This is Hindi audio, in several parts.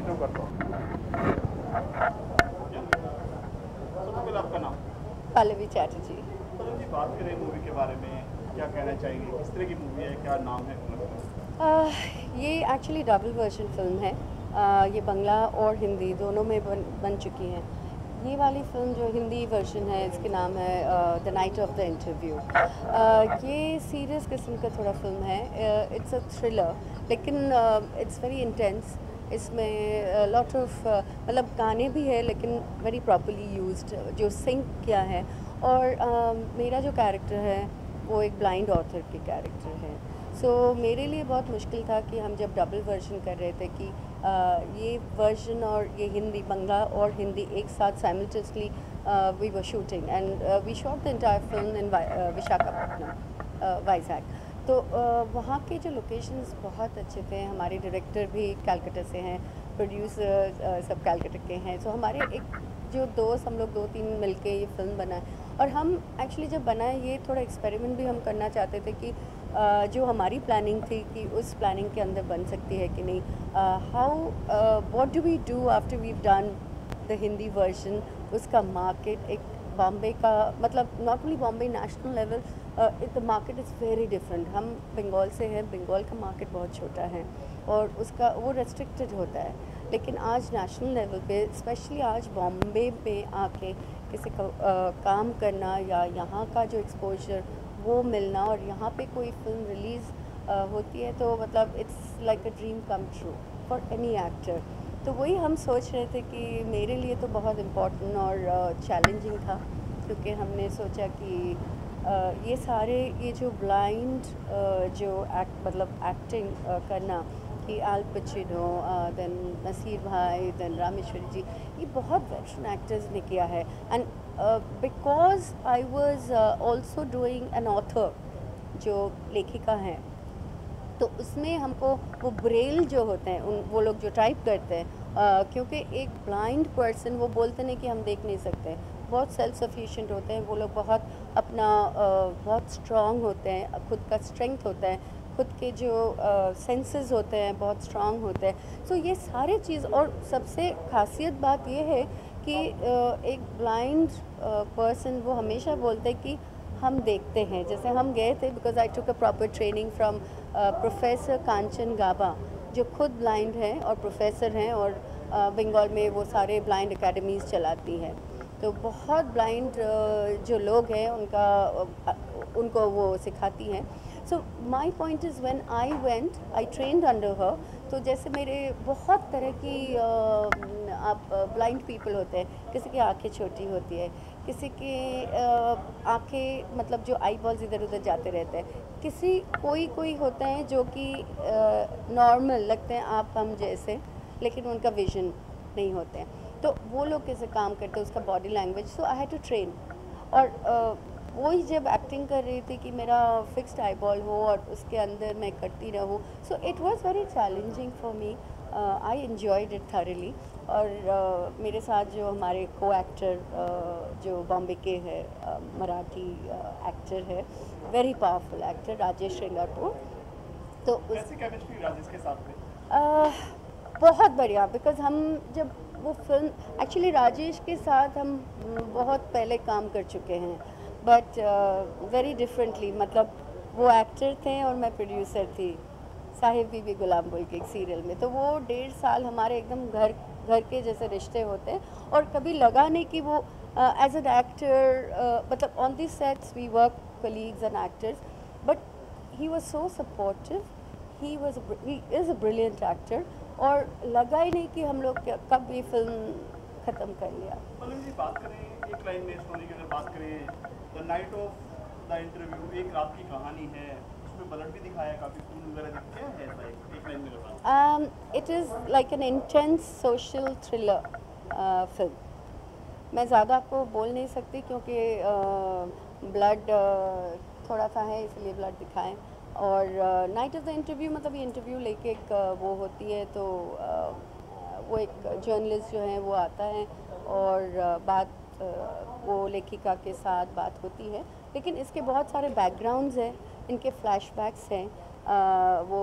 इंटरव्यू करता हूँ। सबसे पहले आपका नाम? पल्लवी चैटर्जी। पल्लवी जी, बात करें मूवी के बारे में, क्या कहना चाहेंगे? किस तरह की मूवी है, क्या नाम है फिल्म का? ये एक्चुअली डबल वर्जन फिल्म है। ये बंगला और हिंदी दोनों में बन चुकी है। ये वाली फिल्म जो हिंदी वर्जन है इसके नाम है the night of the interview. ये सीरियस किस्म का थोड़ा फिल्म है। इट्स अ थ्रिलर, लेकिन इट्स वेरी इंटेंस। इसमें लॉट ऑफ मतलब गाने भी है लेकिन वेरी प्रॉपरली यूज्ड, जो सिंक किया है। और मेरा जो कैरेक्टर है वो एक ब्लाइंड ऑथर के कैरेक्टर है। सो मेरे लिए बहुत मुश्किल था कि हम जब डबल वर्जन कर रहे थे कि ये वर्जन और ये हिंदी, बंगला और हिंदी एक साथ simultaneously we were shooting and we shot the entire film in Visakhapatnam, Vizag. तो वहाँ के जो लोकेशंस बहुत अच्छे थे। हमारे डायरेक्टर भी कैलकाटा से हैं, प्रोड्यूसर सब कैलकाटा के हैं। सो हमारे एक जो दोस्त, हम लोग 2-3 मिलके ये फिल्म बनाए। और हम एक्चुअली जब बनाए ये थोड़ा एक्सपेरिमेंट भी हम करना चाहते थे कि जो हमारी प्लानिंग थी कि उस प्लानिंग के अंदर बन सकती है कि नहीं। How what do we do after we done the Hindi version. उसका मार्केट एक बॉम्बे का, मतलब not only Bombay, national level the market is very different. हम बंगाल से हैं, बंगाल का मार्केट बहुत छोटा है और उसका वो रेस्ट्रिक्टेड होता है। लेकिन आज नेशनल लेवल पे, स्पेशली आज बॉम्बे में आके किसी का काम करना या यहाँ का जो एक्सपोजर वो मिलना और यहाँ पे कोई फिल्म रिलीज़ होती है तो मतलब it's like a dream come true for any actor. तो वही हम सोच रहे थे कि मेरे लिए तो बहुत इम्पोर्टेंट और चैलेंजिंग था, क्योंकि हमने सोचा कि ये सारे ये जो ब्लाइंड जो मतलब एक्टिंग करना कि अल पचिनो, देन नसीर भाई, देन रामेश्वरी जी, ये बहुत वेटरन एक्टर्स ने किया है। And because I was also doing an author, जो लेखिका हैं, तो उसमें हमको वो ब्रेल जो होते हैं उन वो लोग जो टाइप करते हैं, क्योंकि एक ब्लाइंड पर्सन, वो बोलते नहीं कि हम देख नहीं सकते, बहुत सेल्फ सफिशिएंट होते हैं वो लोग, बहुत अपना बहुत स्ट्रांग होते हैं, खुद का स्ट्रेंथ होता है, खुद के जो सेंसेस होते हैं बहुत स्ट्रांग होते हैं। सो ये सारे चीज़, और सबसे खासियत बात ये है कि एक ब्लाइंड पर्सन वो हमेशा बोलते हैं कि हम देखते हैं। जैसे हम गए थे, because I took a proper training from professor Kanchan Gaba, जो खुद ब्लाइंड हैं और प्रोफेसर हैं, और बंगाल में वो सारे ब्लाइंड एकेडमीज़ चलाती हैं। तो बहुत ब्लाइंड जो लोग हैं उनको वो सिखाती हैं। So my point is when I went, I trained under her. तो जैसे मेरे बहुत तरह की आप ब्लाइंड पीपल होते हैं, किसी की आंखें छोटी होती है, किसी की आंखें मतलब जो आई बॉल्स इधर उधर जाते रहते हैं, कोई होते हैं जो कि नॉर्मल लगते हैं आप हम जैसे, लेकिन उनका विजन नहीं होते हैं। तो वो लोग कैसे काम करते हैं, उसका body language. So I had to train. और वही जब एक्टिंग कर रही थी कि मेरा फिक्स्ड आई बॉल हो और उसके अंदर मैं करती रहूँ, so it was very challenging for me. I enjoyed it thoroughly. और मेरे साथ जो हमारे को एक्टर जो बॉम्बे के हैं, मराठी एक्टर है, very powerful actor, Rajesh Shringarpur. तो कैसी केमिस्ट्री राजेश के साथ में? बहुत बढ़िया, बिकॉज हम जब वो फिल्म, एक्चुअली राजेश के साथ हम बहुत पहले काम कर चुके हैं, बट वेरी डिफरेंटली। मतलब वो एक्टर थे और मैं प्रोड्यूसर थी, साहिब बीबी गुलाम बोल के एक सीरियल में। तो वो 1.5 साल हमारे एकदम घर घर के जैसे रिश्ते होते हैं, और कभी लगा नहीं कि वो एज एन एक्टर, मतलब on this sets we work colleagues and actors, but he was so supportive, he is a brilliant actor. और लगा ही नहीं कि हम लोग कब ये फिल्म ख़त्म कर लिया। पल्लवी जी, बात करें एक लाइन में स्टोरी की, अगर बात करें the night of the interview, एक रात की कहानी है, उसमें ब्लड भी दिखाया है, काफ़ी खून वगैरह क्या है ऐसा, एक लाइन में बताओ। It is like an intense social thriller film. मैं ज़्यादा आपको बोल नहीं सकती, क्योंकि ब्लड थोड़ा सा है, इसलिए ब्लड दिखाएं। और नाइट ऑफ द इंटरव्यू मतलब ये इंटरव्यू लेके एक वो होती है, तो वो एक जर्नलिस्ट जो है वो आता है और वो लेखिका के साथ बात होती है। लेकिन इसके बहुत सारे बैकग्राउंड्स हैं, इनके फ्लैशबैक्स हैं, वो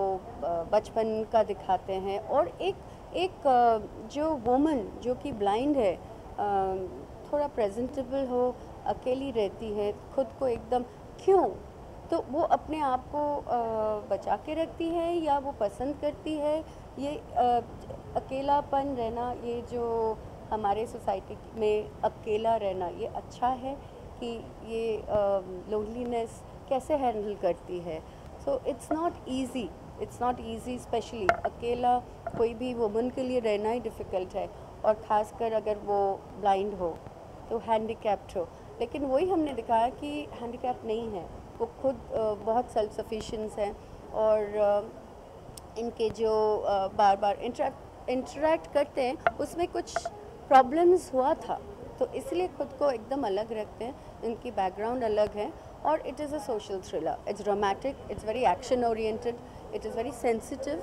बचपन का दिखाते हैं, और एक एक जो वुमन जो कि ब्लाइंड है थोड़ा प्रेजेंटेबल हो, अकेली रहती है, खुद को एकदम क्यों, तो वो अपने आप को बचा के रखती है या वो पसंद करती है, ये अकेलापन रहना, ये जो हमारे सोसाइटी में अकेला रहना, ये अच्छा है कि ये लोनलीनेस कैसे हैंडल करती है। So it's not easy specially अकेला कोई भी वुमन के लिए रहना ही डिफ़िकल्ट है, और ख़ासकर अगर वो ब्लाइंड हो तो हैंडीकैप्ड हो। लेकिन वही हमने दिखाया कि हैंडीकैप नहीं है, वो खुद बहुत सेल्फ सफिशिएंस हैं, और इनके जो बार बार इंटरेक्ट करते हैं उसमें कुछ प्रॉब्लम्स हुआ था, तो इसलिए खुद को एकदम अलग रखते हैं, इनकी बैकग्राउंड अलग है। और it is a social thriller, it's dramatic, it's very action oriented, it is very sensitive,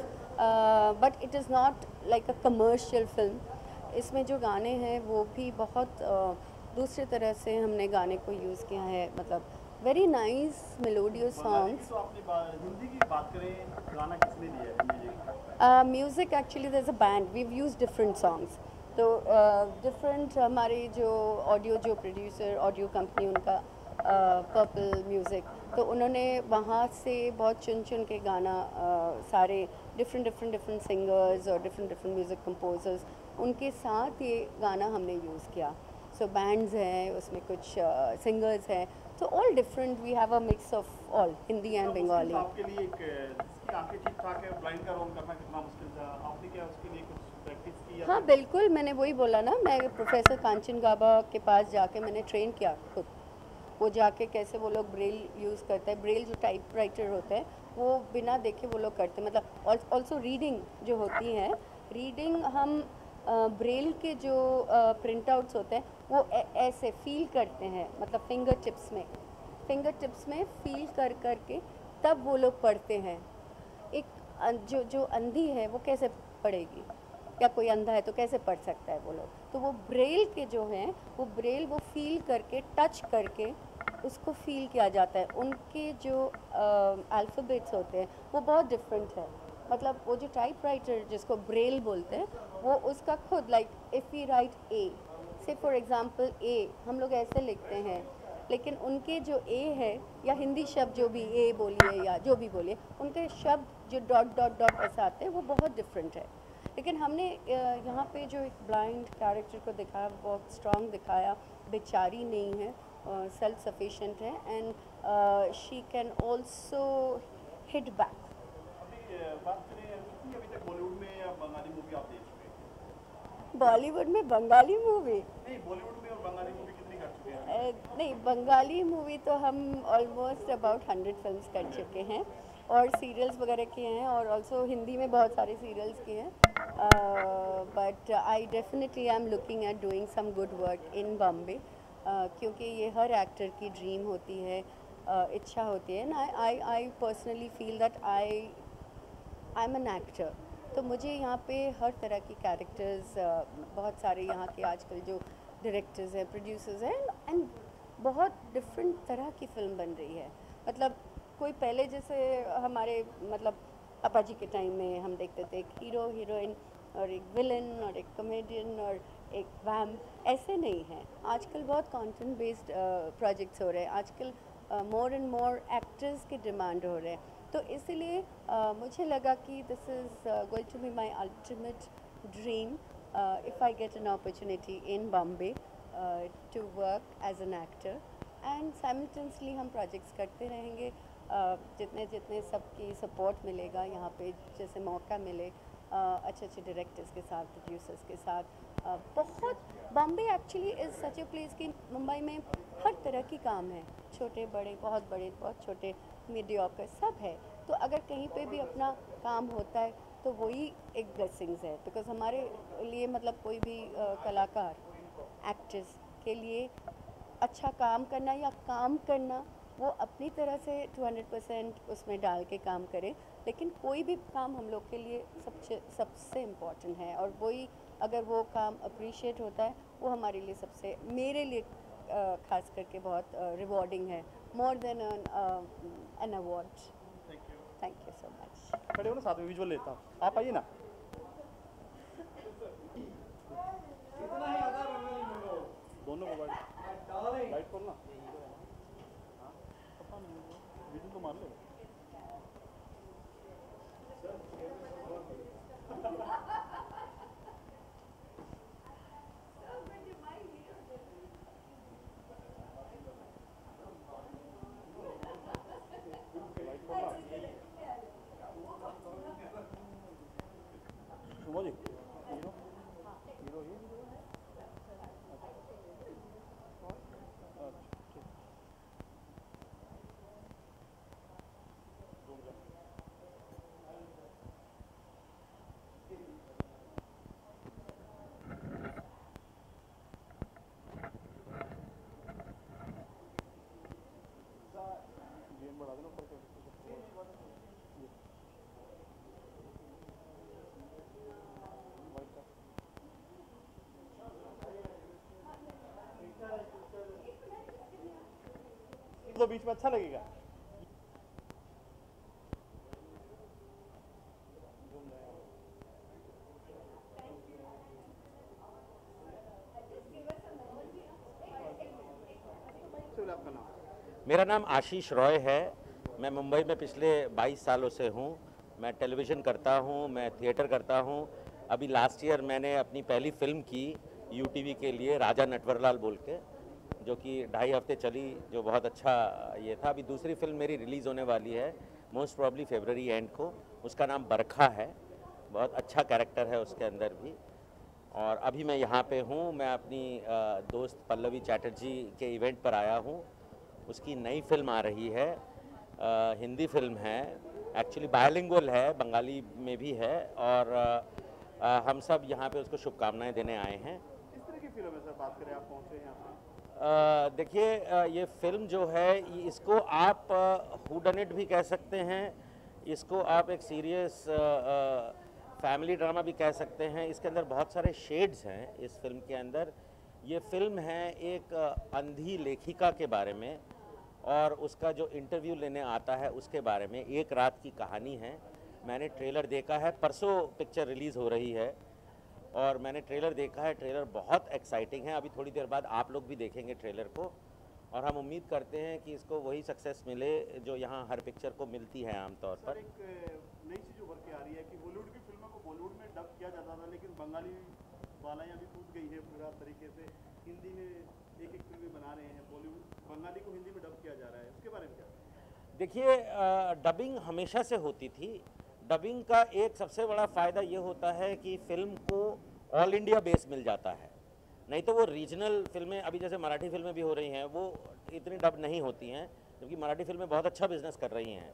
but it is not like a commercial film. इसमें जो गाने हैं वो भी बहुत दूसरे तरह से हमने गाने को यूज़ किया है, मतलब वेरी नाइस मेलोडियस सॉन्ग्स। तो आपने हिंदी की बात करें, गाना किसने दिया है music? Music actually there is a band, we use different songs, तो डिफरेंट हमारे जो ऑडियो जो प्रोड्यूसर ऑडियो कंपनी उनका पर्पल म्यूज़िक, तो उन्होंने वहाँ से बहुत चुन चुन के गाना सारे डिफरेंट सिंगर्स और डिफरेंट म्यूज़िक कंपोजर्स, उनके साथ ये गाना हमने यूज़ किया। सो बैंड्स हैं उसमें, कुछ सिंगर्स हैं, तो all different, we have a mix of all Hindi and Bengali. आपके लिए एक जिसकी आंखें ठीक ठाक है, ब्लाइंड का रोल करना कितना मुश्किल था, आपने क्या उसके लिए कुछ प्रैक्टिस की? हाँ बिल्कुल, मैंने वही बोला ना, मैं प्रोफेसर कांचन गाबा के पास जाके मैंने ट्रेन किया खुद, वो जाके कैसे वो लोग ब्रेल यूज़ करते हैं, ब्रेल जो टाइप राइटर होते हैं वो बिना देखे वो लोग करते हैं, मतलब ऑल्सो रीडिंग जो होती है, रीडिंग हम ब्रेल के जो प्रिंट आउट्स होते हैं वो ऐसे फील करते हैं, मतलब फिंगर टिप्स में फील कर करके तब वो लोग पढ़ते हैं। एक जो जो अंधी है वो कैसे पढ़ेगी, या कोई अंधा है तो कैसे पढ़ सकता है वो लोग, तो वो ब्रेल के जो हैं वो ब्रेल वो फील करके टच करके उसको फील किया जाता है। उनके जो अल्फ़ाबेट्स होते हैं वो बहुत डिफरेंट है, मतलब वो जो टाइप राइटर जिसको ब्रेल बोलते हैं वो उसका खुद लाइक इफ़ वी राइट ए, से फॉर एग्ज़ाम्पल ए हम लोग ऐसे लिखते हैं, लेकिन उनके जो ए है या हिंदी शब्द जो भी ए बोलिए या जो भी बोलिए, उनके शब्द जो डॉट डॉट डॉट ऐसे आते हैं वो बहुत डिफरेंट है। लेकिन हमने यहाँ पे जो एक ब्लाइंड कैरेक्टर को दिखाया बहुत स्ट्रांग दिखाया, बेचारी नहीं है, सेल्फ सफिशिएंट है, and she can also hit back. अभी बात करें कितनी अभी तक बॉलीवुड में या बंगाली मूवी आप देख चुके हैं? बॉलीवुड में बंगाली मूवी नहीं, बॉलीवुड में और बंगाली मूवी कितनी कर चुके हैं? नहीं, बंगाली मूवी तो हम ऑलमोस्ट अबाउट 100 फिल्म्स कर चुके हैं, और सीरियल्स वगैरह किए हैं, और ऑल्सो हिंदी में बहुत सारे सीरियल्स किए हैं, but I definitely I am looking at doing some good work in Bombay, क्योंकि ये हर एक्टर की ड्रीम होती है, इच्छा होती है ना। I personally feel that I am an actor, तो मुझे यहाँ पे हर तरह की कैरेक्टर्स, बहुत सारे यहाँ के आजकल जो डायरेक्टर्स हैं, प्रोड्यूसर्स हैं, एंड बहुत डिफरेंट तरह की फ़िल्म बन रही है, मतलब कोई पहले जैसे हमारे मतलब पापा जी के टाइम में हम देखते थे एक हीरो हीरोइन और एक विलन और एक कॉमेडियन और एक वैम्प, ऐसे नहीं है। आजकल बहुत कंटेंट बेस्ड प्रोजेक्ट्स हो रहे हैं, आजकल मोर एंड मोर एक्टर्स की डिमांड हो रहे हैं, तो इसीलिए मुझे लगा कि this is going to be my ultimate dream if I get an opportunity in Bombay to work as an actor, and simultaneously हम प्रोजेक्ट्स करते रहेंगे, जितने जितने सबकी सपोर्ट मिलेगा यहाँ पे, जैसे मौका मिले अच्छे अच्छे डायरेक्टर्स के साथ, प्रोड्यूसर्स के साथ, बहुत Bombay actually is such a place कि मुंबई में हर तरह की काम है, छोटे बड़े बहुत छोटे, मीडियोकर सब है, तो अगर कहीं पे भी अपना काम होता है तो वही एक ब्लेसिंग्स है, बिकॉज हमारे लिए मतलब कोई भी कलाकार एक्ट्रेस के लिए अच्छा काम करना या काम करना, वो अपनी तरह से 200% उसमें डाल के काम करे, लेकिन कोई भी काम हम लोग के लिए सबसे इम्पॉर्टेंट है, और वही अगर वो काम अप्रिशिएट होता है वो हमारे लिए सबसे, मेरे लिए खास करके बहुत रिवॉर्डिंग है, more than an award. Thank you. Thank you so much. खड़े हो ना, साथ में विजुअल लेता हूँ, आप आइए ना। दोनों को लाइट खोलना। हाँ पता नहीं विजन तो मार ले। शुभ जी हीरो हीरो ही गेम बढ़ा देना ऊपर तो बीच में अच्छा लगेगा। आपका नाम? मेरा नाम आशीष रॉय है। मैं मुंबई में पिछले 22 सालों से हूँ। मैं टेलीविज़न करता हूँ, मैं थिएटर करता हूँ। अभी लास्ट ईयर मैंने अपनी पहली फिल्म की यूटीवी के लिए, राजा नटवरलाल बोल के, जो कि 2.5 हफ्ते चली, जो बहुत अच्छा ये था। अभी दूसरी फिल्म मेरी रिलीज़ होने वाली है मोस्ट प्रॉब्ली फरवरी एंड को। उसका नाम बरखा है। बहुत अच्छा कैरेक्टर है उसके अंदर भी। और अभी मैं यहाँ पे हूँ। मैं अपनी दोस्त पल्लवी चैटर्जी के इवेंट पर आया हूँ। उसकी नई फिल्म आ रही है, हिंदी फिल्म है, एक्चुअली बायलिंगुअल है, बंगाली में भी है। और हम सब यहाँ पे उसको शुभकामनाएं देने आए हैं। इस तरह की फिल्म है सर, बात करें आप पहुँचे यहाँ पे? देखिए, ये फिल्म जो है, इसको आप हूडनेट भी कह सकते हैं, इसको आप एक सीरियस फैमिली ड्रामा भी कह सकते हैं। इसके अंदर बहुत सारे शेड्स हैं इस फिल्म के अंदर। ये फिल्म है एक अंधी लेखिका के बारे में, और उसका जो इंटरव्यू लेने आता है उसके बारे में। एक रात की कहानी है। मैंने ट्रेलर देखा है, परसों पिक्चर रिलीज़ हो रही है और मैंने ट्रेलर देखा है। ट्रेलर बहुत एक्साइटिंग है। अभी थोड़ी देर बाद आप लोग भी देखेंगे ट्रेलर को, और हम उम्मीद करते हैं कि इसको वही सक्सेस मिले जो यहाँ हर पिक्चर को मिलती है आमतौर पर। एक नई चीज़ उभर के आ रही है कि बॉलीवुड की फिल्मों को बॉलीवुड में डब किया जाता था, लेकिन बंगाली वालायाँ भी कूद गई है पूरा तरीके से। हिंदी में एक फिल्में बना रहे हैं, बॉलीवुड बंगाली को हिंदी में डब किया जा रहा है। उसके बारे में क्या? देखिए, डबिंग हमेशा से होती थी। डबिंग का एक सबसे बड़ा फ़ायदा ये होता है कि फ़िल्म को ऑल इंडिया बेस मिल जाता है। नहीं तो वो रीजनल फिल्में, अभी जैसे मराठी फिल्में भी हो रही हैं, वो इतनी डब नहीं होती हैं, क्योंकि मराठी फिल्में बहुत अच्छा बिजनेस कर रही हैं।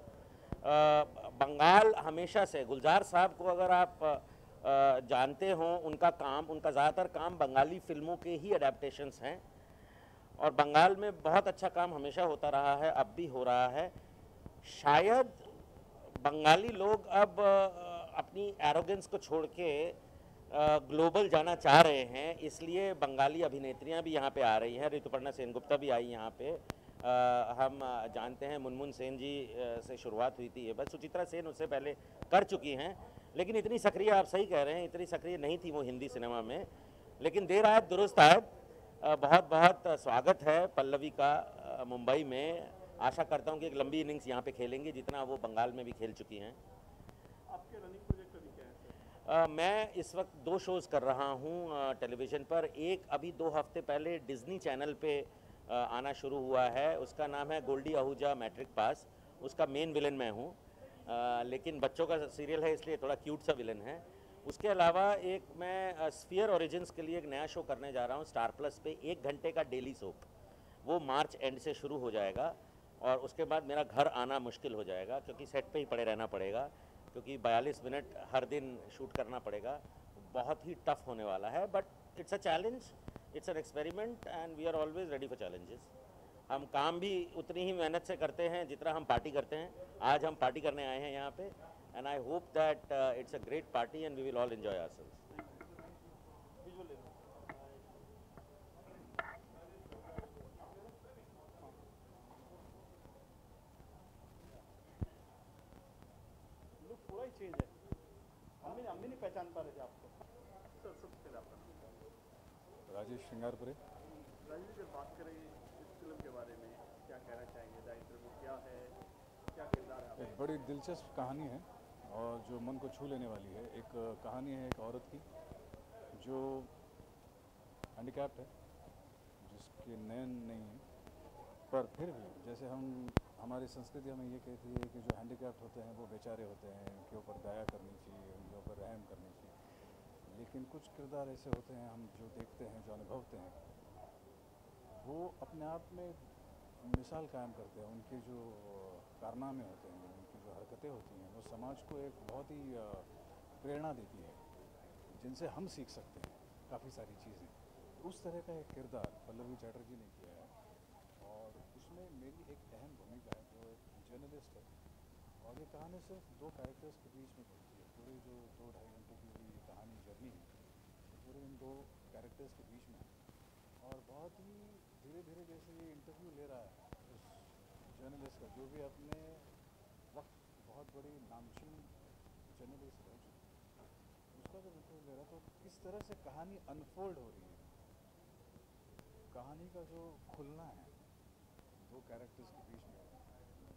बंगाल हमेशा से, गुलजार साहब को अगर आप जानते हो, उनका ज़्यादातर काम बंगाली फिल्मों के ही अडेप्टेशंस हैं, और बंगाल में बहुत अच्छा काम हमेशा होता रहा है, अब भी हो रहा है। शायद बंगाली लोग अब अपनी एरोगेंस को छोड़ के ग्लोबल जाना चाह रहे हैं, इसलिए बंगाली अभिनेत्रियां भी यहाँ पे आ रही हैं। ऋतुपर्णा सेनगुप्ता भी आई यहाँ पे। हम जानते हैं मुनमुन सेन जी से शुरुआत हुई थी ये, बस सुचित्रा सेन उससे पहले कर चुकी हैं, लेकिन इतनी सक्रिय, आप सही कह रहे हैं, इतनी सक्रिय नहीं थी वो हिंदी सिनेमा में। लेकिन देर आयत दुरुस्त आयत। बहुत बहुत स्वागत है पल्लवी का मुंबई में। आशा करता हूँ कि एक लंबी इनिंग्स यहाँ पे खेलेंगी, जितना वो बंगाल में भी खेल चुकी हैं। आपके रनिंग प्रोजेक्ट अभी क्या है? मैं इस वक्त 2 शोज़ कर रहा हूँ टेलीविज़न पर। एक अभी 2 हफ्ते पहले डिज़नी चैनल पे आना शुरू हुआ है। उसका नाम है गोल्डी आहूजा मैट्रिक पास। उसका मेन विलन मैं हूँ, लेकिन बच्चों का सीरियल है इसलिए थोड़ा क्यूट सा विलन है। उसके अलावा एक मैं स्फीयर ओरिजिन्स के लिए एक नया शो करने जा रहा हूँ स्टार प्लस पे, 1 घंटे का डेली सोप। वो मार्च एंड से शुरू हो जाएगा, और उसके बाद मेरा घर आना मुश्किल हो जाएगा, क्योंकि सेट पे ही पड़े रहना पड़ेगा, क्योंकि 42 मिनट हर दिन शूट करना पड़ेगा। बहुत ही टफ होने वाला है, but it's a challenge, it's an experiment, and we are always ready for challenges. हम काम भी उतनी ही मेहनत से करते हैं जितना हम पार्टी करते हैं। आज हम पार्टी करने आए हैं यहाँ पे, and I hope that it's a great party and we will all enjoy ourselves. Look थोड़ा ही चेंज है। हम भी नहीं पहचान पा रहे थे आपको। सर राजेश श्रृंगारपुरे। राजीव, जब बात करें इस फिल्म के बारे में, क्या कहना चाहेंगे? द इंटरव्यू क्या है, क्या किरदार है? एक बड़ी दिलचस्प कहानी है और जो मन को छू लेने वाली है। एक कहानी है एक औरत की जो हैंडीकैप्ड है, जिसके नयन नहीं है, पर फिर भी जैसे हमारी संस्कृति हमें ये कहती है कि जो हैंडीकैप्ड होते हैं वो बेचारे होते हैं, उनके ऊपर दया करनी चाहिए, उनके ऊपर रहम करनी चाहिए। लेकिन कुछ किरदार ऐसे होते हैं हम जो देखते हैं, जो अनुभवते हैं, वो अपने आप में मिसाल कायम करते हैं। उनके जो कारनामे होते हैं, उनकी जो हरकतें होती हैं, वो समाज को एक बहुत ही प्रेरणा देती है, जिनसे हम सीख सकते हैं काफ़ी सारी चीज़ें। उस तरह का एक किरदार पल्लवी चैटर्जी ने किया है और उसमें मेरी एक अहम भूमिका है, जो एक जर्नलिस्ट है। और ये कहानी सिर्फ दो कैरेक्टर्स के बीच में घूमती है। पूरी जो 2-2.5 घंटे की ये कहानी जर्नी है, पूरे इन दो कैरेक्टर्स के बीच में है। और बहुत ही धीरे धीरे जैसे ये इंटरव्यू ले रहा है उस जर्नलिस्ट का, जो भी अपने वक्त बहुत बड़ी नामचीन जर्नलिस्ट रह चुकी है, उसका जब इंटरव्यू ले रहा है तो किस तरह से कहानी अनफोल्ड हो रही है। कहानी का जो खुलना है दो कैरेक्टर्स के बीच में,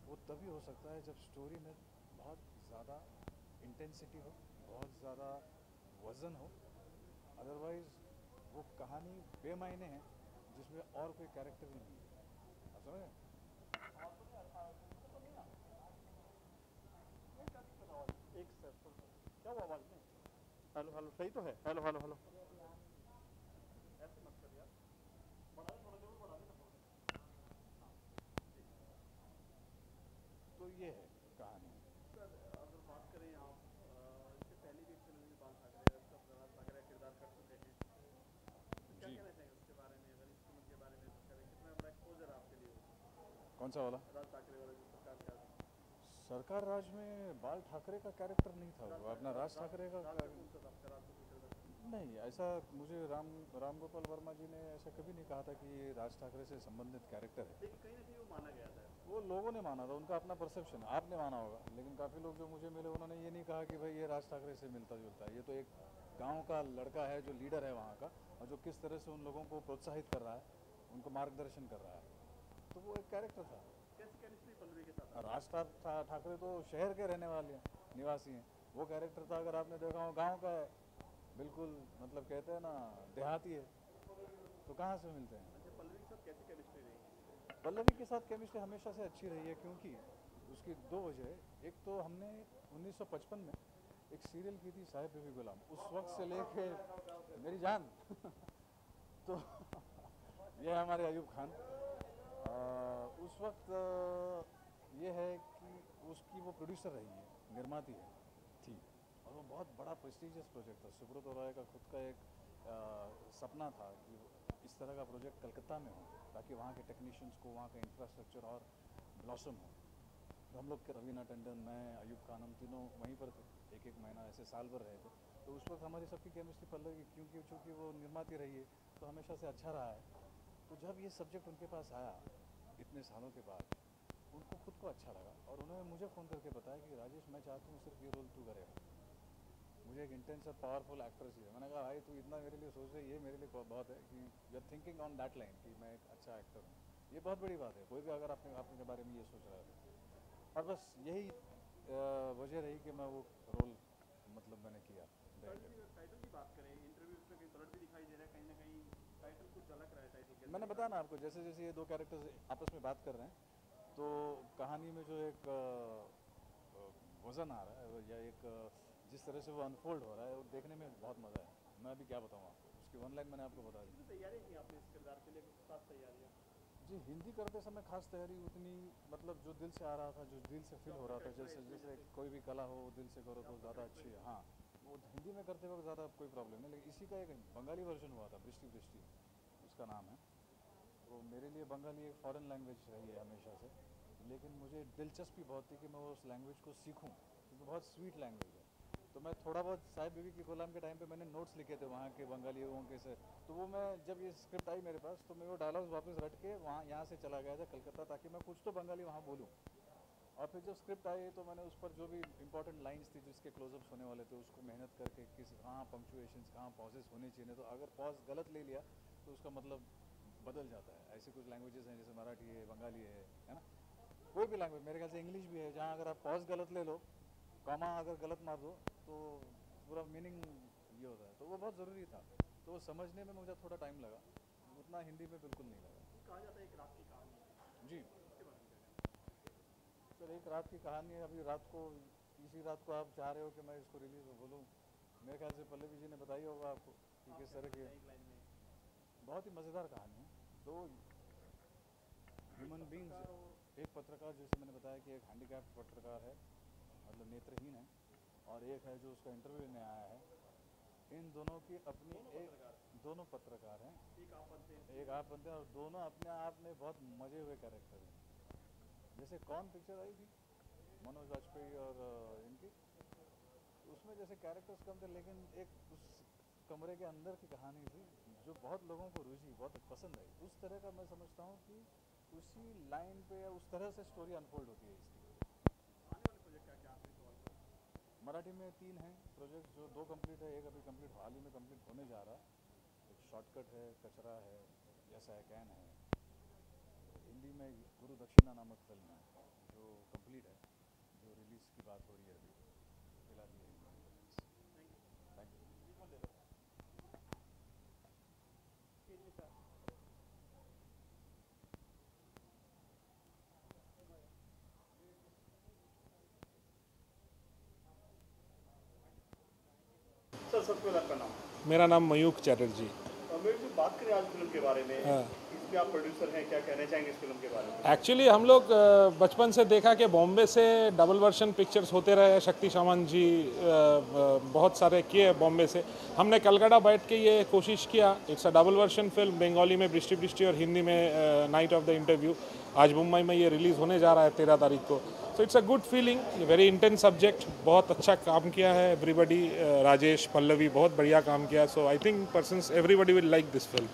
वो तभी हो सकता है जब स्टोरी में बहुत ज़्यादा इंटेंसिटी हो, बहुत ज़्यादा वज़न हो। अदरवाइज़ वो कहानी बेमायने है जिसमें और कोई कैरेक्टर ही नहीं है। आप समझे? एक सर, क्या हुआ आवाज़ में? हेलो हेलो, सही तो है? हेलो हेलो हेलो, ऐसे मत कर यार, बढ़ा दे थोड़ा, जरूर बढ़ा दे ना। तो ये है कहानी। सर, अगर बात करें आप, इससे पहले भी एक फिल्म में बाल ठाकरे, राज ठाकरे का किरदार कर चुके हैं, तो क्या जी, कहना चाहेंगे उसके बारे में? अगर इस फिल्म के बारे में करें, कितना बड़ा एक्सपोजर आपके लिए हो? कौन सा वाला? राज ठाकरे वाला जो सरकार का, सरकार राज में बाल ठाकरे का कैरेक्टर नहीं था, वो अपना राज ठाकरे का राज कपूर सर, आपका राज कपूर सर। नहीं, ऐसा मुझे राम गोपाल वर्मा जी ने ऐसा कभी नहीं कहा था कि ये राज ठाकरे से संबंधित कैरेक्टर है। लेकिन कहीं ना कहीं वो माना गया था। वो लोगों ने माना था, उनका अपना परसेप्शन, आपने माना होगा। लेकिन काफ़ी लोग जो मुझे मिले उन्होंने ये नहीं कहा कि भाई ये राज ठाकरे से मिलता जुलता है। ये तो एक गांव का लड़का है जो लीडर है वहाँ का, और जो किस तरह से उन लोगों को प्रोत्साहित कर रहा है, उनको मार्गदर्शन कर रहा है। तो वो एक कैरेक्टर था। कैसी केमिस्ट्री पल्लवी के साथ? राज ठाकरे तो शहर के रहने वाले हैं, निवासी हैं। वो कैरेक्टर था, अगर आपने देखा हो, गाँव का है बिल्कुल, मतलब कहते हैं ना देहाती है, तो कहाँ से मिलते हैं। अच्छा, पल्लवी के साथ कैसी केमिस्ट्री रही? पल्लवी के साथ केमिस्ट्री हमेशा से अच्छी रही है, क्योंकि उसकी दो वजह है। एक तो हमने 1955 में एक सीरियल की थी साहिब बीबी गुलाम, उस वक्त से लेके मेरी जान तो ये है हमारे अयूब खान। उस वक्त ये है कि उसकी वो प्रोड्यूसर रही है, निर्माती है थी, और वो बहुत बड़ा प्रेस्टिजियस प्रोजेक्ट था। सुब्रत रॉय का खुद का एक सपना था कि इस तरह का प्रोजेक्ट कलकत्ता में हो, ताकि वहाँ के टेक्नीशियंस को, वहाँ का इंफ्रास्ट्रक्चर और ब्लॉसम हो। तो हम लोग रवीना टंडन, मैं, अयूब खान, हम तीनों वहीं पर थे, एक एक महीना ऐसे साल भर रहे थे। तो उस वक्त हमारी सबकी केमिस्ट्री पल्लवी, क्योंकि चूँकि वो निर्माती रही है तो हमेशा से अच्छा रहा है। तो जब ये सब्जेक्ट उनके पास आया इतने सालों के बाद, उनको खुद को अच्छा लगा और उन्होंने मुझे फ़ोन करके बताया कि राजेश, मैं चाहता हूँ सिर्फ ये रोल तू करेगा, मुझे एक इंटेंस और पावरफुल एक्टर चाहिए। मैंने कहा भाई तू इतना मेरे लिए सोच रही है, ये मेरे लिए बहुत है कि you are thinking on that line कि मैं एक अच्छा एक्टर हूँ। ये बहुत बड़ी बात है, कोई भी अगर आपके बारे में ये सोच रहा है। और बस यही वजह रही कि मैं वो रोल मतलब मैंने किया। टाइटल की बात करें, इंटरव्यूज में कहीं ब्लड भी दिखाई दे रहा है, कहीं ना कहीं टाइटल कुछ झलक रहा है टाइटल के। मैंने बताया ना आपको, जैसे जैसे ये दो कैरेक्टर्स आपस में बात कर रहे हैं, तो कहानी में जो एक वज़न आ रहा है, या एक जिस तरह से वो अनफोल्ड हो रहा है, वो देखने में बहुत मज़ा है। मैं अभी क्या बताऊँ आपको, उसकी वन लाइन मैंने आपको बता दी। कितनी तैयारी की आपने इस किरदार के लिए, खास तैयारियाँ? जी, हिंदी करते समय खास तैयारी उतनी, मतलब जो दिल से आ रहा था, जो दिल से फील हो रहा था, जैसे जैसे कोई भी कला हो दिल से करो तो ज़्यादा अच्छी है। हाँ, वो हिंदी में करते वक्त ज़्यादा कोई प्रॉब्लम नहीं, लेकिन इसी का एक बंगाली वर्जन हुआ था, बृष्टि बृष्टि उसका नाम है। तो मेरे लिए बंगाली एक फ़ॉरेन लैंग्वेज रही है हमेशा से, लेकिन मुझे दिलचस्पी बहुत थी कि मैं उस लैंग्वेज को सीखूं, क्योंकि बहुत स्वीट लैंग्वेज है। तो मैं थोड़ा बहुत साहिब बीबी की गुलाम के टाइम पे मैंने नोट्स लिखे थे वहाँ के बंगालियों के से। तो वो मैं जब ये स्क्रिप्ट आई मेरे पास, तो मैं वो डायलॉग्स वापस रट के वहाँ यहाँ से चला गया था कलकत्ता, ताकि मैं कुछ तो बंगाली वहाँ बोलूँ। और फिर जब स्क्रिप्ट आई तो मैंने उस पर जो भी इंपॉर्टेंट लाइंस थी जिसके क्लोजअप्स होने वाले थे उसको मेहनत करके किस कहाँ पंक्चुएशंस कहाँ पॉजेस होने चाहिए, तो अगर पॉज गलत ले लिया तो उसका मतलब बदल जाता है। ऐसे कुछ लैंग्वेजेस हैं जैसे मराठी है, बंगाली है ना, कोई भी लैंग्वेज, मेरे ख्याल से इंग्लिश भी है, जहाँ अगर आप पॉज गलत ले लो, कॉमा अगर गलत मार दो तो पूरा मीनिंग ये होता है। तो वो बहुत ज़रूरी था, तो वो समझने में मुझे थोड़ा टाइम लगा, उतना हिंदी में बिल्कुल नहीं लगा। कहा जाता है एक रात की कहानी जी सर, एक रात की कहानी है। अभी रात को, इसी रात को आप चाह रहे हो कि मैं इसको रिलीज बोलूँ, मेरे ख्याल से पल्लवी जी ने बताई होगा आपको कि किस तरह की बहुत ही मज़ेदार कहानी है। दो ह्यूमन बींग्स, एक पत्रकार जैसे मैंने बताया कि एक हैंडीकैप्ड पत्रकार है, मतलब नेत्रहीन है, और एक है जो उसका इंटरव्यू लेने आया है। इन दोनों की अपनी दोनों पत्रकार हैं, एक आप बनते हैं, और दोनों अपने आप में बहुत मजे हुए कैरेक्टर हैं। जैसे कौन पिक्चर आई थी मनोज वाजपेयी और इनकी, उसमें जैसे कैरेक्टर्स कम थे लेकिन एक उस कमरे के अंदर की कहानी थी जो बहुत लोगों को रुचि, बहुत पसंद आई। उस तरह का मैं समझता हूँ कि उसी लाइन पे या उस तरह से स्टोरी अनफोल्ड होती है इसकी। मराठी में 3 हैं प्रोजेक्ट, जो 2 कंप्लीट है, एक अभी कंप्लीट हाल ही में कंप्लीट होने जा रहा है। एक शॉर्टकट है, कचरा है, ऐसा है कैन है। हिंदी में गुरु दक्षिणा नामक फिल्म है जो कंप्लीट है, जो रिलीज़ की बात हो रही है अभी फिलहाल। Thank you. सर सबसे पहले आपका नाम? मेरा नाम मयूख चैटर्जी। मेरे जो बात करें आज फिल्म के बारे में, हाँ। इसमें आप प्रोड्यूसर हैं, क्या कहना चाहेंगे इस फिल्म के बारे में? एक्चुअली हम लोग बचपन से देखा कि बॉम्बे से डबल वर्शन पिक्चर्स होते रहे। शक्ति सामंत जी बहुत सारे किए बॉम्बे से। हमने कलकत्ता बैठ के ये कोशिश किया, it's a double version film, Bengali में बृष्टि बृष्टि और हिंदी में नाइट ऑफ द इंटरव्यू। आज मुंबई में ये रिलीज़ होने जा रहा है 13 तारीख को। So it's a good feeling, very intense subject, बहुत अच्छा काम किया है एवरीबडी। राजेश, पल्लवी बहुत बढ़िया काम किया। So I think persons everybody will like this film.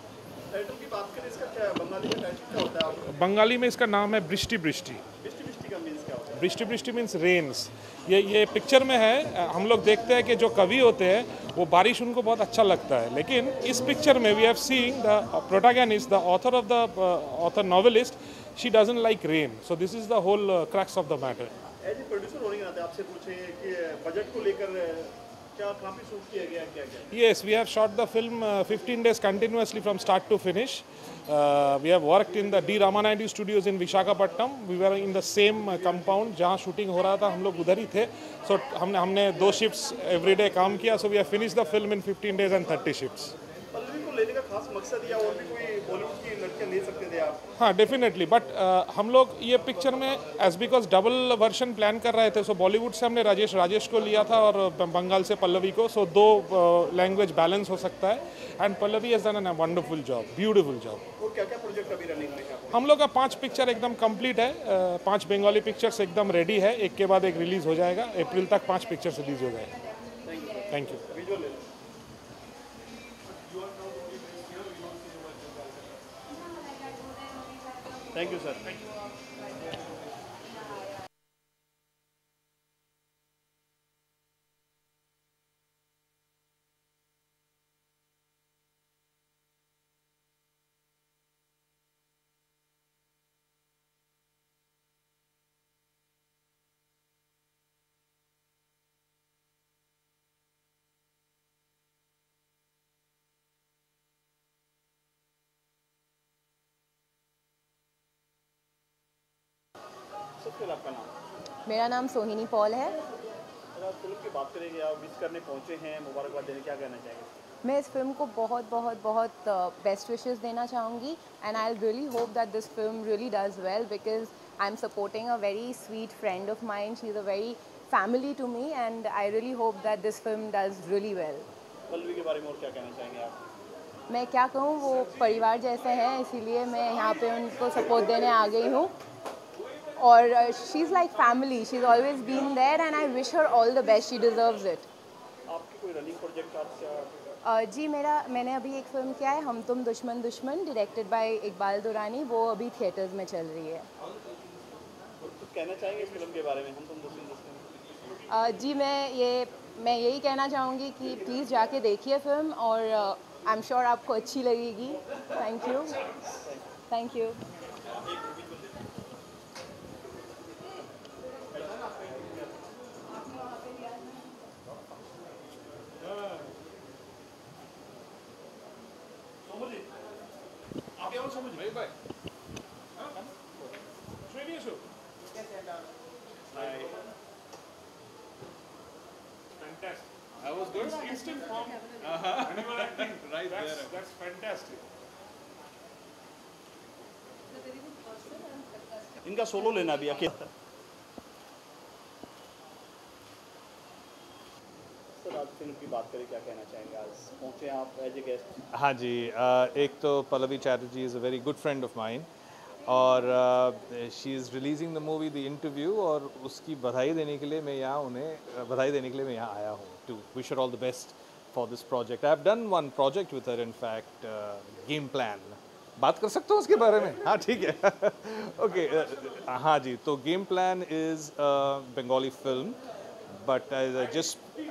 Title की बात करें, इसका क्या बंगाली में टाइटल क्या होता है? बंगाली में इसका नाम है बृष्टि बृष्टि। बृष्टि बृष्टि का मीन्स क्या होता है? बृष्टि बृष्टि मीन्स रेन्स। ये पिक्चर में है। हम लोग देखते हैं कि जो कवि होते हैं वो बारिश उनको बहुत अच्छा लगता है, लेकिन इस पिक्चर में we have seen the protagonist, the author novelist, she doesn't like rain. So this is the whole crux of the matter. As a producer होने के नाते आपसे पूछे कि बजट को लेकर क्या काफ़ी शूट किया गया, क्या क्या? Yes, we have shot the film 15 days continuously from start to finish. We have worked in the D. Ramanaidu Studios in Visakhapatnam. We were in the same compound जहाँ शूटिंग हो रहा था, हम लोग उधर ही थे। So हमने 2 शिफ्ट्स एवरीडे काम किया। So we have finished the film in 15 days and 30 shifts. Pallavi को लेने का खास मकसद या और भी कोई बॉलीवुड की लड़कियां ले सकते थे आप? हाँ, डेफिनेटली, बट हम लोग ये पिक्चर में as because double version plan कर रहे थे। सो बॉलीवुड से हमने राजेश को लिया था और बंगाल से पल्लवी को। सो 2 लैंग्वेज बैलेंस हो सकता है। And Pallavi has done a wonderful job, beautiful job. वो क्या क्या प्रोजेक्ट अभी रनिंग में है? हम लोग का 5 पिक्चर एकदम कंप्लीट है। 5 बंगाली पिक्चर्स एकदम रेडी है, एक के बाद एक रिलीज हो जाएगा। अप्रैल तक 5 पिक्चर्स रिलीज हो जाएगा। Thank you. विजुअल ले लो। Thank you sir. सबसे आपका नाम? मेरा नाम सोहिनी पॉल है। अगर आप फिल्म की बात करेंगे, आप विश करने पहुंचे हैं, मुबारकबाद देने, क्या कहना चाहेंगे? मैं इस फिल्म को बहुत बहुत बहुत बेस्ट विशेस देना चाहूँगी and I really hope that this film really does well because I am supporting a very sweet friend of mine. She is a very family to me and I really hope that this film does really well. Pallavi के बारे में और क्या कहना चाहेंगे आप? मैं क्या कहूँ, वो परिवार जैसे हैं, इसीलिए मैं यहाँ पे उनको सपोर्ट देने आ गई हूँ। और she is like family, she is always been there and I wish her all the best, she deserves it. आपकी कोई रनिंग प्रोजेक्ट आपसे? जी मैंने अभी एक फ़िल्म किया है, हम तुम दुश्मन दुश्मन, डायरेक्टेड बाय इकबाल दुरानी, वो अभी थिएटर्स में चल रही है। कुछ कहना चाहेंगे इस फिल्म के बारे में? हम तुम दोस्त जी मैं यही कहना चाहूँगी कि प्लीज़ जाके देखिए फिल्म, और आई एम श्योर आपको अच्छी लगेगी। Thank you. Thank you. I was good. Instant form. When you were acting, right there. That's fantastic. इनका सोलो लेना भी अकेला। सर आज फिल्म की बात करें, क्या कहना चाहेंगे? आज पहुंचे आप एज ए गेस्ट। हाँ जी, एक तो Pallavi Chatterjee is a very good friend of mine, और she is releasing the movie the interview, और उसकी बधाई देने के लिए मैं यहाँ उन्हें बधाई देने के लिए मैं यहाँ आया हूँ to wish her all the best for this project. I have done one project with her, in fact game plan. बात कर सकते हो उसके बारे में? हाँ ठीक है। ओके हाँ जी, तो game plan is Bengali film, but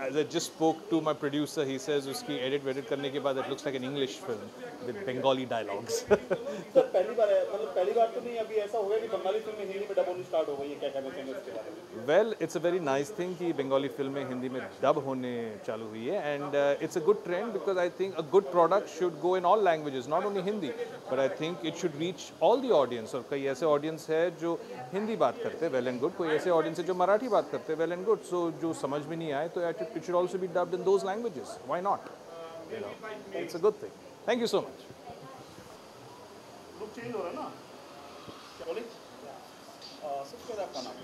as I just spoke to my producer, he says उसकी edit करने के बाद it looks like an English film with Bengali dialogues. Sir पहली बार है, मतलब पहली बार तो नहीं, अभी ऐसा हो गया कि बंगाली फिल्म हिंदी में डब होनी स्टार्ट हो गई है, क्या कहना चाहेंगे उसके बारे में? Well, it's a very nice thing कि बंगाली फिल्में हिंदी में डब होने चालू हुई है, and it's a good trend because I think a good product should go in all languages, not only Hindi, but I think it should reach all the audience. और कई ऐसे audience है जो हिंदी बात करते हैं, well and good, कोई ऐसे audience है जो मराठी बात करते हैं, well and good, so जो समझ में नहीं आए तो it should also be dubbed in those languages. Why not? You know, it's a good thing. Thank you so much. Look change हो रहा है ना? बोलिए। सबसे पहले आपका नाम?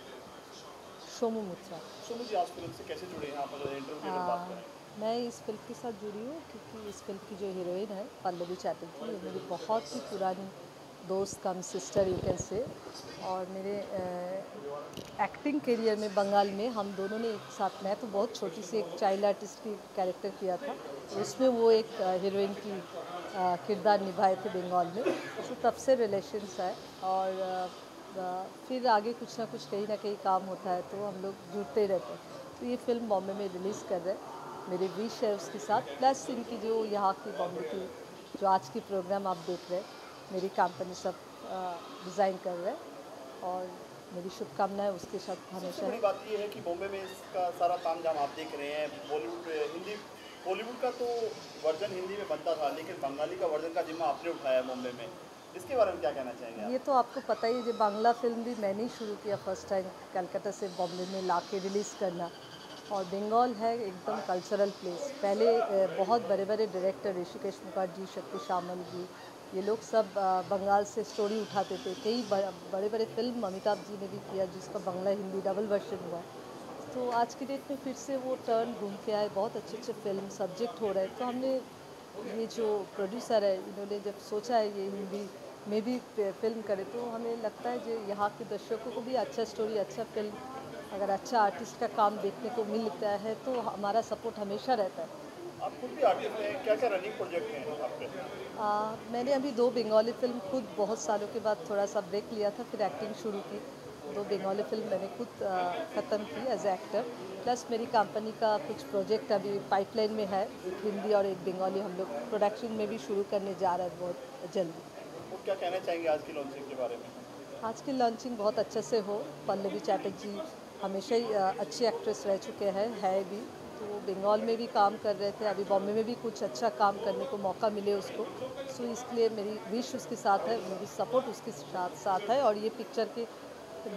सोमू मुत्रा। सोमू जी, आज फिल्म से कैसे जुड़े हैं आप? अगर इंटरव्यू की बात करें। मैं इस फिल्म के साथ जुड़ी हूँ क्योंकि इस फिल्म की जो हीरोइन है पल्लवी चैटर्जी, वो मेरी बहुत ही पुरानी दोस्त कम सिस्टर यू कैन से, और मेरे एक्टिंग करियर में बंगाल में हम दोनों ने एक साथ, मैं तो बहुत छोटी सी एक चाइल्ड आर्टिस्ट की कैरेक्टर किया था, उसमें वो एक हीरोइन की किरदार निभाए थे बंगाल में, तो तब से रिलेशंस है, और फिर आगे कुछ ना कुछ कहीं ना कहीं काम होता है तो हम लोग जुड़ते रहते हैं। तो ये फिल्म बॉम्बे में रिलीज़ कर रहे हैं, मेरी विश है उसके साथ, प्लस इनकी जो यहाँ की बॉम्बे की जो आज की प्रोग्राम आप देख रहे हैं, मेरी कंपनी सब डिज़ाइन कर रहे हैं, और मेरी शुभकामनाएं उसके साथ हमेशा। बड़ी बात ये है कि बॉम्बे में इसका सारा तामझाम आप देख रहे हैं, बॉलीवुड हिंदी बॉलीवुड का तो वर्जन हिंदी में बनता था, लेकिन बंगाली का वर्जन का जिम्मा आपने उठाया है बॉम्बे में, इसके बारे में क्या कहना चाहेंगे? ये तो आपको पता ही है, जो बांग्ला फिल्म भी मैंने ही शुरू किया फर्स्ट टाइम कलकत्ता से बॉम्बे में ला के रिलीज़ करना, और बंगाल है एकदम कल्चरल प्लेस। पहले बहुत बड़े बड़े डायरेक्टर ऋषिकेश मुखर्जी, शक्ति श्यामल जी, ये लोग सब बंगाल से स्टोरी उठाते थे। कई बड़े बड़े फिल्म अमिताभ जी ने भी किया जिसका बांग्ला हिंदी डबल वर्जन हुआ। तो आज की डेट में फिर से वो टर्न घूम के आए, बहुत अच्छे अच्छे फिल्म सब्जेक्ट हो रहे हैं। तो हमने ये जो प्रोड्यूसर है इन्होंने जब सोचा है ये हिंदी में भी फिल्म करे, तो हमें लगता है जो यहाँ के दर्शकों को भी अच्छा स्टोरी, अच्छा फिल्म, अगर अच्छा आर्टिस्ट का काम देखने को मिलता है तो हमारा सपोर्ट हमेशा रहता है। आप खुद भी आर्टिस्ट हैं, क्या क्या रनिंग प्रोजेक्ट हैं आपके? मैंने अभी 2 बंगाली फिल्म खुद बहुत सालों के बाद थोड़ा सा ब्रेक लिया था, फिर एक्टिंग शुरू की। 2 बंगाली फिल्म मैंने खुद ख़त्म की एज एक्टर, प्लस मेरी कंपनी का कुछ प्रोजेक्ट अभी पाइपलाइन में है, एक हिंदी और एक बंगाली हम लोग प्रोडक्शन में भी शुरू करने जा रहे हैं बहुत जल्दी। वो क्या कहना चाहेंगे आज की लॉन्चिंग के बारे में? आज की लॉन्चिंग बहुत अच्छे से हो। पल्लवी चैटर्जी हमेशा ही अच्छी एक्ट्रेस रह चुके हैं, है भी, तो वो बंगाल में भी काम कर रहे थे, अभी बॉम्बे में भी कुछ अच्छा काम करने को मौका मिले उसको, सो इसलिए मेरी विश उसके साथ है, मेरी सपोर्ट उसके साथ है, और ये पिक्चर के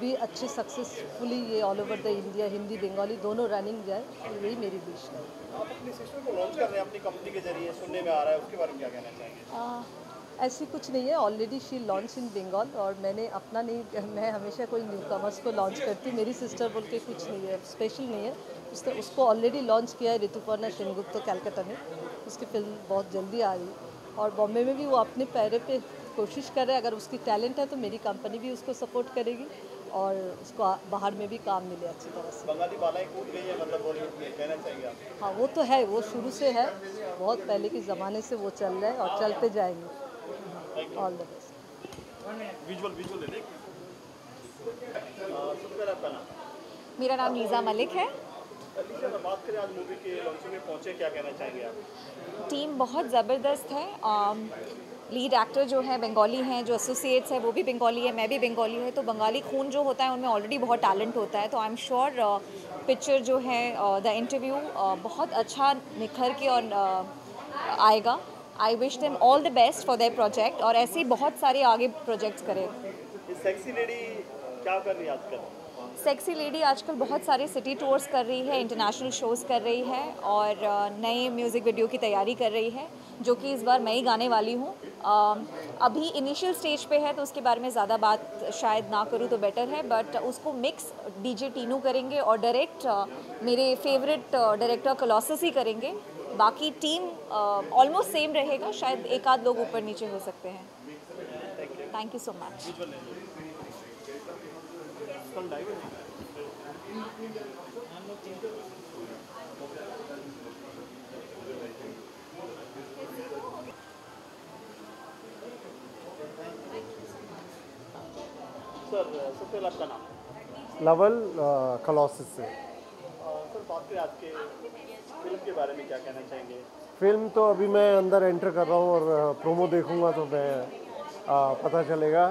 भी अच्छे सक्सेसफुली ये all over the India Hindi Bengali दोनों रनिंग जाए, यही मेरी विश है। आप अपनी सिस्टर को लॉन्च कर रहे हैं अपनी कंपनी के जरिए, सुनने में आ रहा है, उसके बारे में क्या कहना चाहेंगे? ऐसी कुछ नहीं है, already she launch in Bengal, और मैंने अपना नहीं, मैं हमेशा कोई न्यू कमर्स को लॉन्च करती हूँ, मेरी सिस्टर बोल के कुछ नहीं है, स्पेशल नहीं है, उसको ऑलरेडी लॉन्च किया है ऋतुपर्णा सेनगुप्ता कलकत्ता में, उसकी फिल्म बहुत जल्दी आ रही, और बॉम्बे में भी वो अपने पैरे पे कोशिश कर रहा है, अगर उसकी टैलेंट है तो मेरी कंपनी भी उसको सपोर्ट करेगी, और उसको बाहर में भी काम मिले अच्छी तरह से। बंगाली बालाएं कूद गई है मतलब बॉलीवुड में, कहना चाहिए आप? हाँ वो तो है, वो शुरू से है, बहुत पहले के ज़माने से वो चल रहा है और चलते जाएंगे। All the best. विजुअल ले मेरा नाम नीज़ा मलिक है। अलीशा, बात करें आज मूवी के लॉन्चिंग में पहुंचे, क्या कहना चाहेंगे आप? टीम बहुत ज़बरदस्त है। लीड एक्टर जो है बंगाली हैं, जो एसोसिएट्स है वो भी बंगाली है, मैं भी बंगाली है, तो बंगाली खून जो होता है उनमें ऑलरेडी बहुत टैलेंट होता है। तो आई एम श्योर पिक्चर जो है द इंटरव्यू बहुत अच्छा निखर के और आएगा। I wish them all the best for their project और ऐसे ही बहुत सारे आगे प्रोजेक्ट्स करें। सेक्सी लेडी क्या कर रही है आजकल? सेक्सी लेडी आजकल बहुत सारे सिटी टूर्स कर रही है, इंटरनेशनल शोज़ कर रही है और नए म्यूज़िक वीडियो की तैयारी कर रही है, जो कि इस बार मैं ही गाने वाली हूँ। अभी इनिशियल स्टेज पे है तो उसके बारे में ज़्यादा बात शायद ना करूँ तो बेटर है, बट उसको मिक्स डीजे टीनू करेंगे और डायरेक्ट मेरे फेवरेट डायरेक्टर कॉलोसस ही करेंगे। बाकी टीम ऑलमोस्ट सेम रहेगा, शायद एक आध लोग ऊपर नीचे हो सकते हैं। Thank you so much. Sir, सबसे पहले आपका नाम? लवल कॉलोसस से। सर, बात करें आज के फिल्म के बारे में, क्या कहना चाहेंगे? फिल्म तो अभी मैं अंदर एंटर कर रहा हूँ और प्रोमो देखूंगा तो मैं पता चलेगा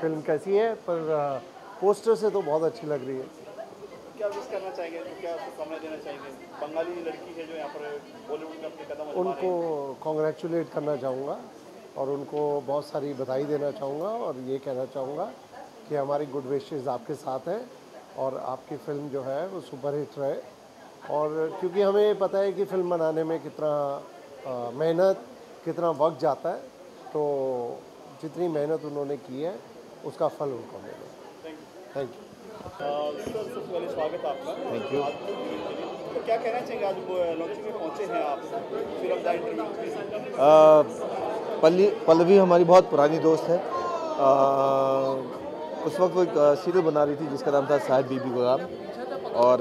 फिल्म कैसी है, पर पोस्टर से तो बहुत अच्छी लग रही है। क्या विश करना चाहेंगे, तो क्या समय देना चाहेंगे? बंगाली लड़की है जो यहाँ पर बॉलीवुड में अपने कदम आजमा रही है। उनको कॉन्ग्रेचुलेट करना चाहूँगा और उनको बहुत सारी बधाई देना चाहूँगा और ये कहना चाहूँगा कि हमारी गुड विशेज़ आपके साथ हैं और आपकी फ़िल्म जो है वो सुपरहिट रहे। और क्योंकि हमें पता है कि फ़िल्म बनाने में कितना मेहनत, कितना वक्त जाता है, तो जितनी मेहनत उन्होंने की है उसका फल उनको मिले। Thank you. सर, सबसे पहले स्वागत आपका। Thank you. तो क्या कहना चाहेंगे, आज लॉन्चिंग में पहुँचे हैं आप फिल्म द इंटरव्यू? पल्लवी हमारी बहुत पुरानी दोस्त है। उस वक्त वो एक सीरियल बना रही थी जिसका नाम था साहिब बीबी गुलाम, और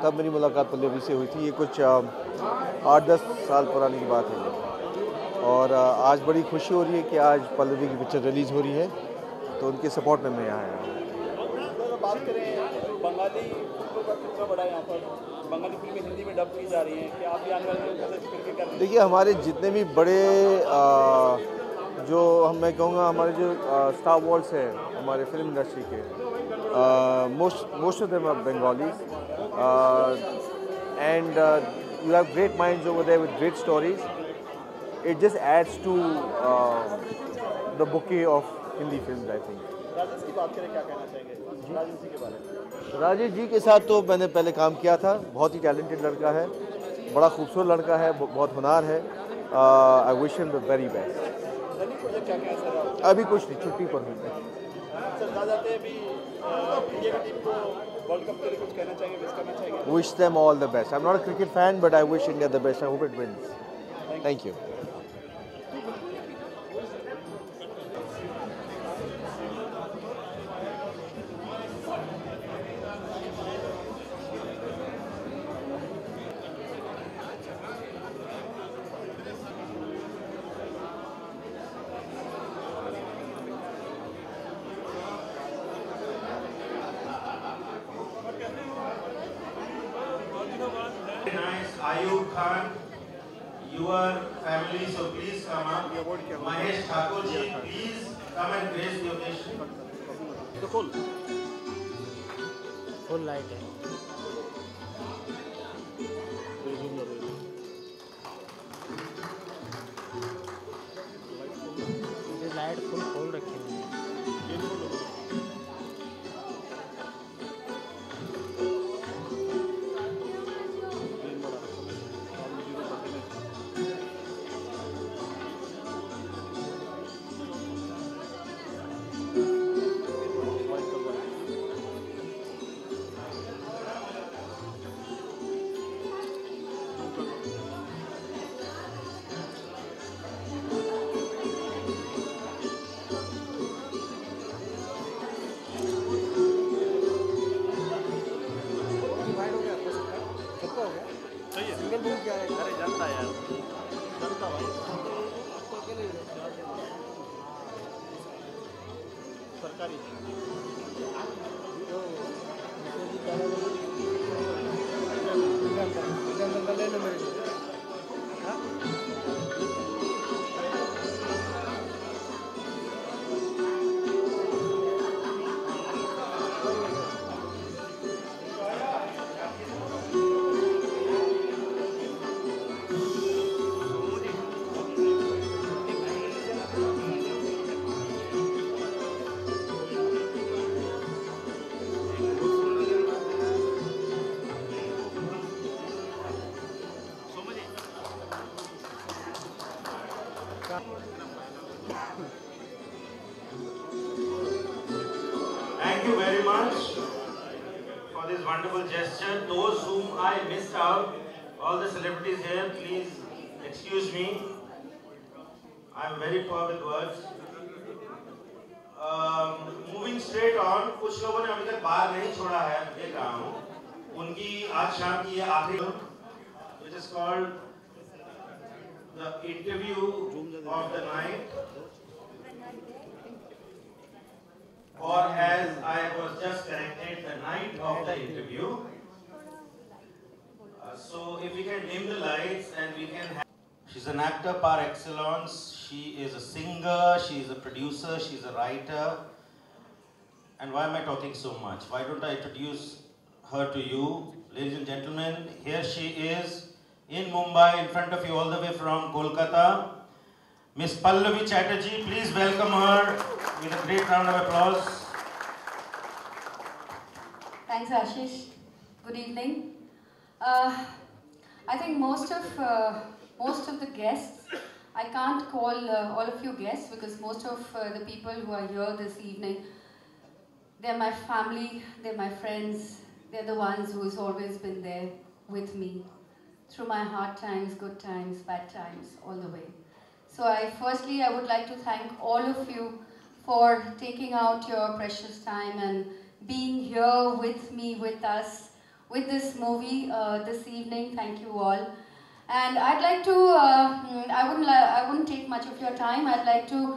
तब मेरी मुलाकात पल्लवी से हुई थी। ये कुछ 8-10 साल पुरानी की बात है। और आज बड़ी खुशी हो रही है कि आज पल्लवी की पिक्चर रिलीज़ हो रही है, तो उनके सपोर्ट में मैं यहाँ आया हूँ। बात करें बंगाली फिल्मों का कितना बड़ा यहाँ पर, बंगाली फिल्में हिंदी में डब की जा रही हैं, क्या आप भी आने वाले फिल्में कर रहे हैं? देखिए, हमारे जितने भी बड़े जो मैं कहूँगा हमारे जो स्टार वॉल्स हैं हमारे फिल्म इंडस्ट्री के, most of them are Bengalis and you have great minds over there with great stories. It just adds to the bouquet of Hindi films, I think. Rajesh की बात करें, क्या कहना चाहेंगे राजेश जी के बारे में? राजेश जी के साथ तो मैंने पहले काम किया था। बहुत ही टैलेंटेड लड़का है, बड़ा खूबसूरत लड़का है, बहुत होनहार है। I wish him the very best. क्या क्या सर? अभी कुछ नहीं, छुट्टी पर हूँ मैं। सर, जाते अभी इंडिया की टीम को वर्ल्ड कप के लिए कुछ कहना चाहेंगे, विश करना चाहेंगे? Wish them all the best. I'm not a cricket fan, but I wish India the best. I hope it wins. Thank you. Nice, Ayub Khan, your family, so please come up. Mahesh Thakur ji, please come and grace the occasion. Full light है। लाइट फुल खोल रखी हुई है। अरे जनता यार, जनता भाई, सरकारी Thank you very much for this wonderful gesture. Those whom I missed out, all the celebrities here, please excuse me. I'm very poor with words. Moving straight on, कुछ लोगों ने अभी तक बाहर नहीं छोड़ा है, देख रहा हूँ. उनकी आज शाम की ये आखिरी, which is called the interview of the night. Or as I was just corrected, the night of the interview. So if we can dim the lights and we can have... She's an actor par excellence. She is a singer, she is a producer, she is a writer. And why am I talking so much? Why don't I introduce her to you? Ladies and gentlemen, here she is in Mumbai, in front of you all the way from Kolkata. Miss Pallavi Chatterjee, please welcome her with a great round of applause. Thanks, Ashish. Good evening. I think most of the guests, I can't call all of you guests because most of the people who are here this evening, they're my family, they're my friends, they're the ones who's always been there with me through my hard times, good times, bad times, all the way. So firstly, I would like to thank all of you for taking out your precious time and being here with me, with us, with this movie this evening. Thank you all. And I'd like to, I wouldn't take much of your time. I'd like to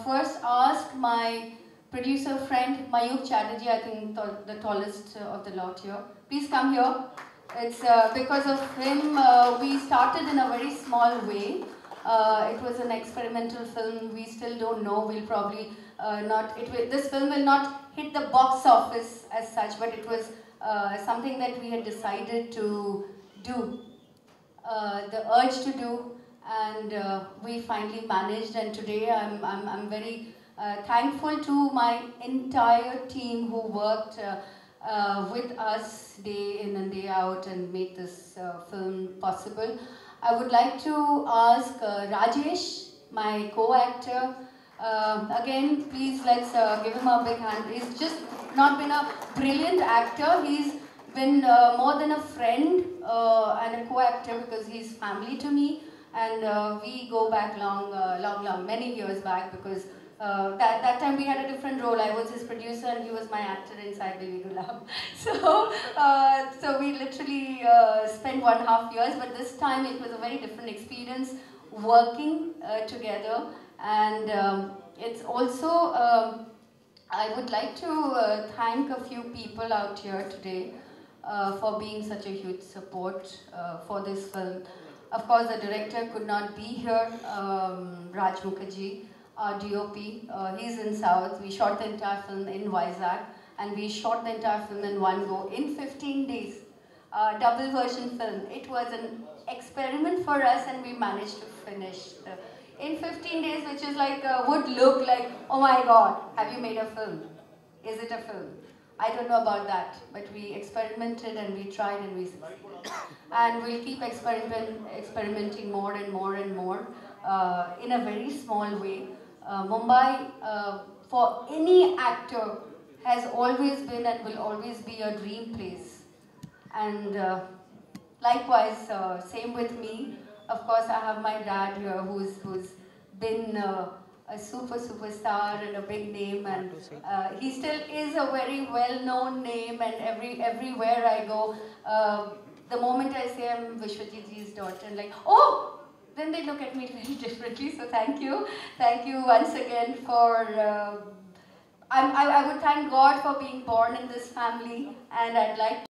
first ask my producer friend, Mayuk Chatterjee, I think the tallest of the lot here. Please come here. It's because of him, we started in a very small way. It was an experimental film. We still don't know. We'll probably this film will not hit the box office as such, but it was something that we had decided to do, the urge to do, and we finally managed. And today I'm very thankful to my entire team who worked with us day in and day out and made this film possible. I would like to ask Rajesh, my co-actor. Again, please let's give him a big hand. He's just not been a brilliant actor. He's been more than a friend and a co-actor because he's family to me. And we go back many years back because that time we had a different role. I was his producer and he was my actor inside Baby Gulam. So we literally spent 1.5 years, but this time it was a very different experience working together. And it's also, I would like to thank a few people out here today for being such a huge support for this film. Of course, the director could not be here, Raj Mukherjee. Our DOP, he's in South. We shot the entire film in Vizag, and we shot the entire film in one go in 15 days. Double version film. It was an experiment for us, and we managed to finish in 15 days, which is like would look like, oh my God, have you made a film? Is it a film? I don't know about that, but we experimented and we tried and we succeeded. And we'll keep experimenting more and more and more in a very small way. Mumbai, for any actor, has always been and will always be a dream place. And likewise, same with me. Of course, I have my dad here who's been a superstar and a big name, and he still is a very well-known name, and everywhere I go, the moment I say I'm Vishwajit ji's daughter, like, oh! Then they look at me really differently, so thank you. Thank you once again for I would thank God for being born in this family, and I'd like